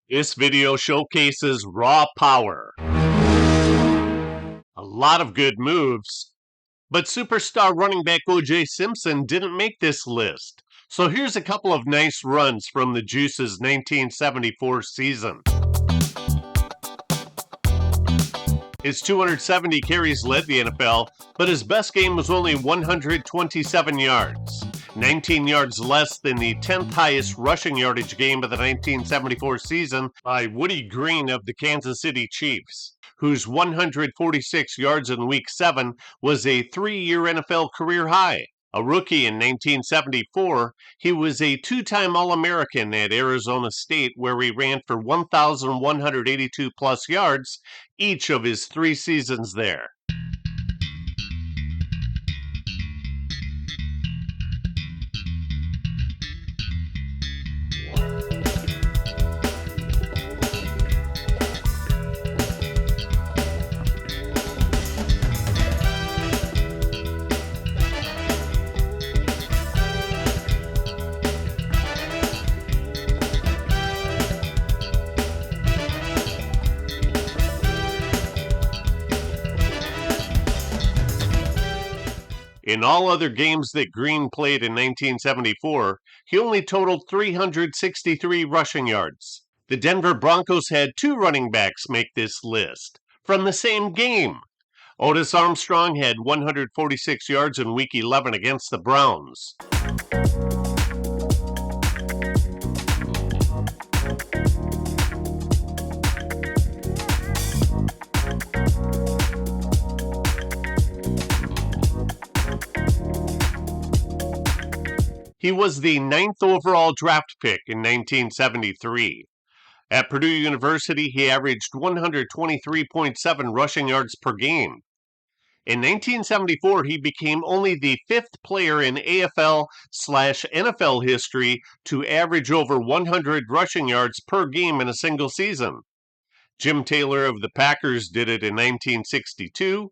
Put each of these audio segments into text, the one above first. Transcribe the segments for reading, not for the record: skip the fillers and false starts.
This video showcases raw power. A lot of good moves, but superstar running back O.J. Simpson didn't make this list. So here's a couple of nice runs from the Juice's 1974 season. His 270 carries led the NFL, but his best game was only 127 yards. 19 yards less than the 10th highest rushing yardage game of the 1974 season by Woody Green of the Kansas City Chiefs, whose 146 yards in Week 7 was a 3-year NFL career high. A rookie in 1974, he was a two-time All-American at Arizona State, where he ran for 1,182 plus yards each of his 3 seasons there. In all other games that Green played in 1974, he only totaled 363 rushing yards. The Denver Broncos had 2 running backs make this list from the same game. Otis Armstrong had 146 yards in Week 11 against the Browns. He was the 9th overall draft pick in 1973. At Purdue University, he averaged 123.7 rushing yards per game. In 1974, he became only the 5th player in AFL/NFL history to average over 100 rushing yards per game in a single season. Jim Taylor of the Packers did it in 1962.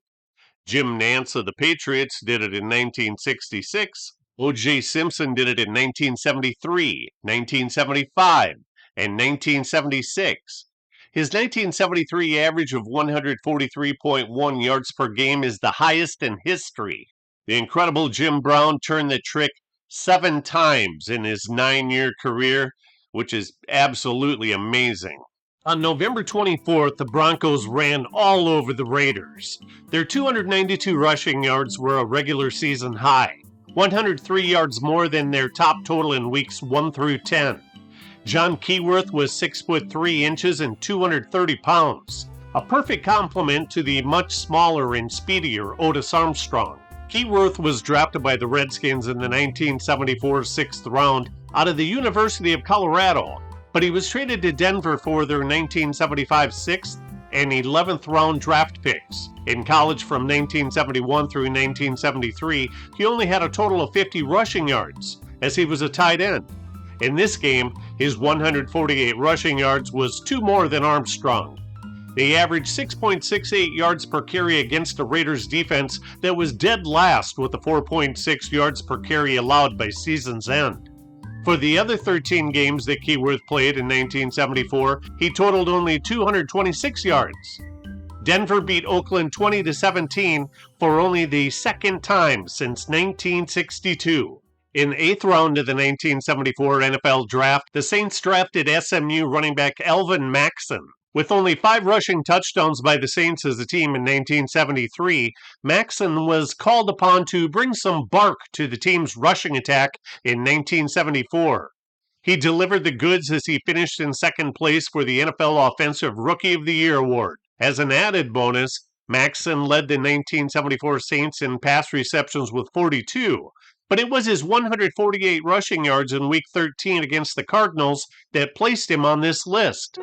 Jim Nantz of the Patriots did it in 1966. O.J. Simpson did it in 1973, 1975, and 1976. His 1973 average of 143.1 yards per game is the highest in history. The incredible Jim Brown turned the trick 7 times in his 9-year career, which is absolutely amazing. On November 24th, the Broncos ran all over the Raiders. Their 292 rushing yards were a regular season high, 103 yards more than their top total in weeks 1 through 10. John Keyworth was 6'3" and 230 pounds, a perfect complement to the much smaller and speedier Otis Armstrong. Keyworth was drafted by the Redskins in the 1974 6th round out of the University of Colorado, but he was traded to Denver for their 1975 6th and 11th round draft picks. In college from 1971 through 1973, he only had a total of 50 rushing yards, as he was a tight end. In this game, his 148 rushing yards was 2 more than Armstrong. They averaged 6.68 yards per carry against the Raiders defense that was dead last with the 4.6 yards per carry allowed by season's end. For the other 13 games that Keyworth played in 1974, he totaled only 226 yards. Denver beat Oakland 20-17 for only the 2nd time since 1962. In the 8th round of the 1974 NFL Draft, the Saints drafted SMU running back Alvin Maxson. With only 5 rushing touchdowns by the Saints as a team in 1973, Maxson was called upon to bring some bark to the team's rushing attack in 1974. He delivered the goods as he finished in 2nd place for the NFL Offensive Rookie of the Year award. As an added bonus, Maxson led the 1974 Saints in pass receptions with 42, but it was his 148 rushing yards in Week 13 against the Cardinals that placed him on this list.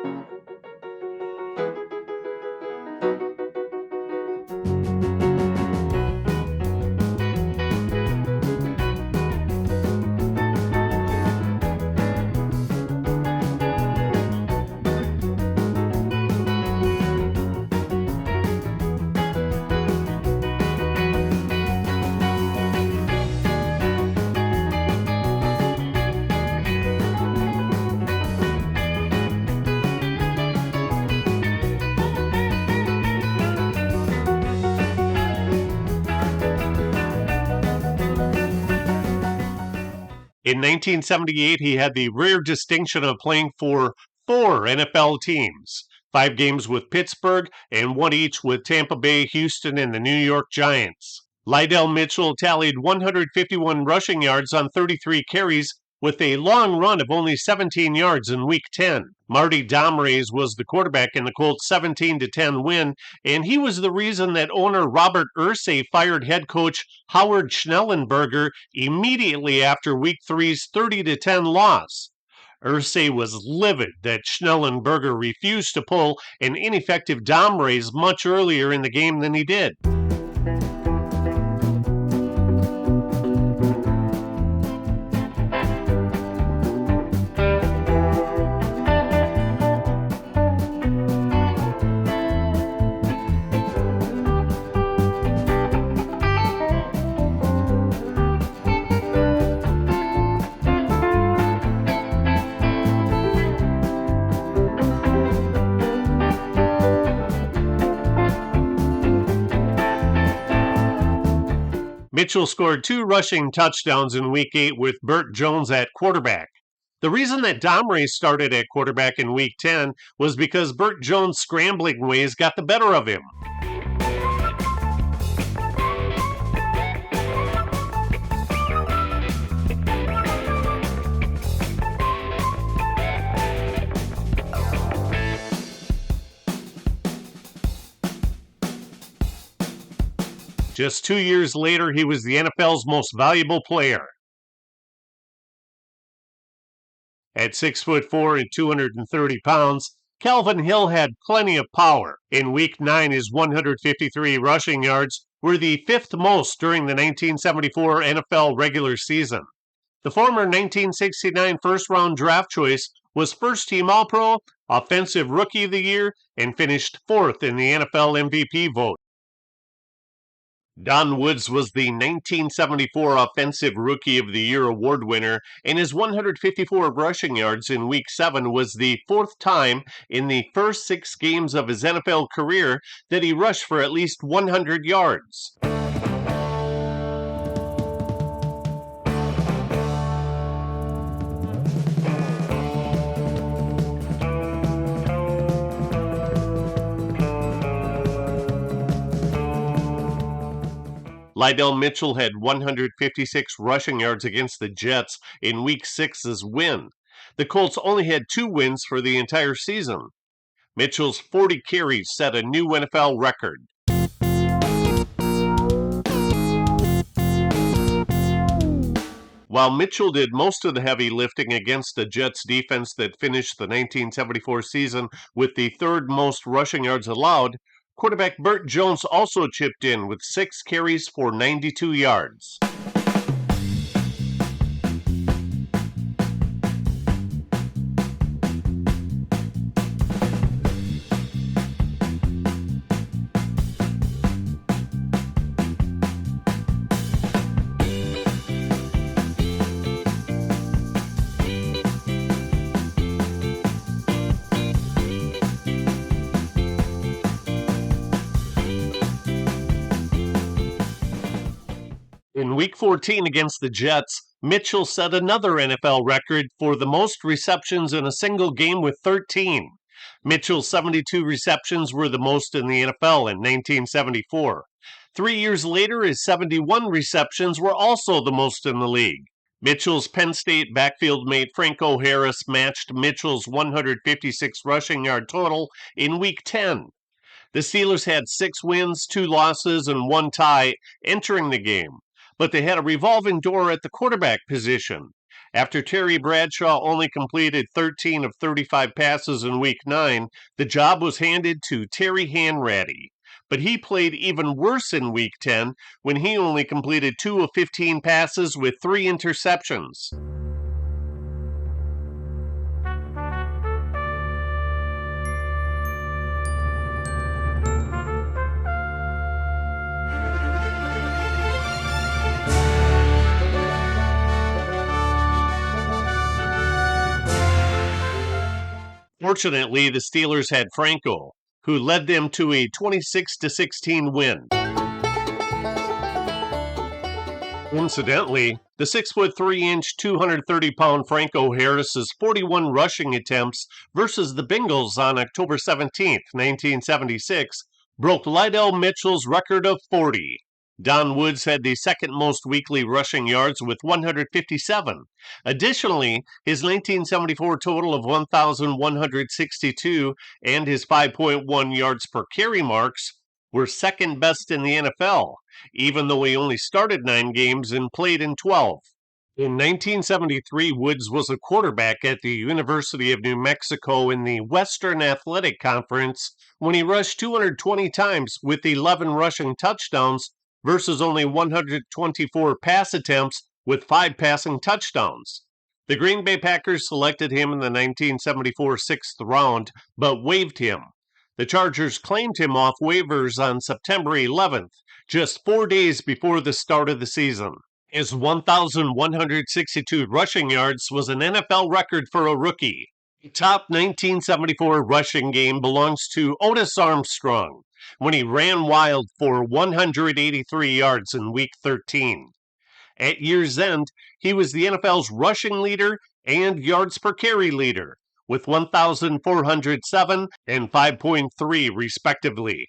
In 1978, he had the rare distinction of playing for 4 NFL teams, 5 games with Pittsburgh and 1 each with Tampa Bay, Houston, and the New York Giants. Lidell Mitchell tallied 151 rushing yards on 33 carries with a long run of only 17 yards in Week 10. Marty Domrese was the quarterback in the Colts' 17-10 win, and he was the reason that owner Robert Irsay fired head coach Howard Schnellenberger immediately after Week 3's 30-10 loss. Irsay was livid that Schnellenberger refused to pull an ineffective Domrese much earlier in the game than he did. Mitchell scored 2 rushing touchdowns in Week 8 with Burt Jones at quarterback. The reason that Domrese started at quarterback in Week 10 was because Burt Jones' scrambling ways got the better of him. Just 2 years later, he was the NFL's most valuable player. At 6'4" and 230 pounds, Calvin Hill had plenty of power. In Week 9, his 153 rushing yards were the 5th most during the 1974 NFL regular season. The former 1969 first-round draft choice was first-team All-Pro, Offensive Rookie of the Year, and finished 4th in the NFL MVP vote. Don Woods was the 1974 Offensive Rookie of the Year award winner, and his 154 rushing yards in Week 7 was the 4th time in the first 6 games of his NFL career that he rushed for at least 100 yards. Lidell Mitchell had 156 rushing yards against the Jets in Week 6's win. The Colts only had 2 wins for the entire season. Mitchell's 40 carries set a new NFL record. While Mitchell did most of the heavy lifting against the Jets defense that finished the 1974 season with the 3rd most rushing yards allowed, quarterback Burt Jones also chipped in with 6 carries for 92 yards. In Week 14 against the Jets, Mitchell set another NFL record for the most receptions in a single game with 13. Mitchell's 72 receptions were the most in the NFL in 1974. 3 years later, his 71 receptions were also the most in the league. Mitchell's Penn State backfield mate Franco Harris matched Mitchell's 156 rushing yard total in Week 10. The Steelers had 6 wins, 2 losses, and 1 tie entering the game, but they had a revolving door at the quarterback position. After Terry Bradshaw only completed 13 of 35 passes in Week 9, the job was handed to Terry Hanratty. But he played even worse in Week 10 when he only completed 2 of 15 passes with 3 interceptions. Fortunately, the Steelers had Franco, who led them to a 26-16 win. Incidentally, the 6'3" 230-pound Franco Harris's 41 rushing attempts versus the Bengals on October 17, 1976, broke Lidell Mitchell's record of 40. Don Woods had the second most weekly rushing yards with 157. Additionally, his 1974 total of 1,162 and his 5.1 yards per carry marks were second best in the NFL, even though he only started 9 games and played in 12. In 1973, Woods was a quarterback at the University of New Mexico in the Western Athletic Conference when he rushed 220 times with 11 rushing touchdowns versus only 124 pass attempts with 5 passing touchdowns. The Green Bay Packers selected him in the 1974 sixth round, but waived him. The Chargers claimed him off waivers on September 11th, just 4 days before the start of the season. His 1,162 rushing yards was an NFL record for a rookie. The top 1974 rushing game belongs to Otis Armstrong when he ran wild for 183 yards in Week 13. At year's end, he was the NFL's rushing leader and yards per carry leader, with 1,407 and 5.3 respectively.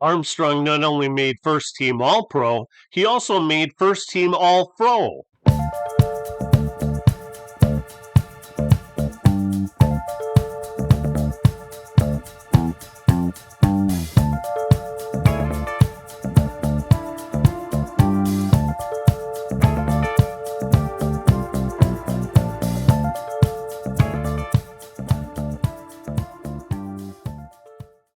Armstrong not only made first-team All-Pro, he also made first-team All-Pro.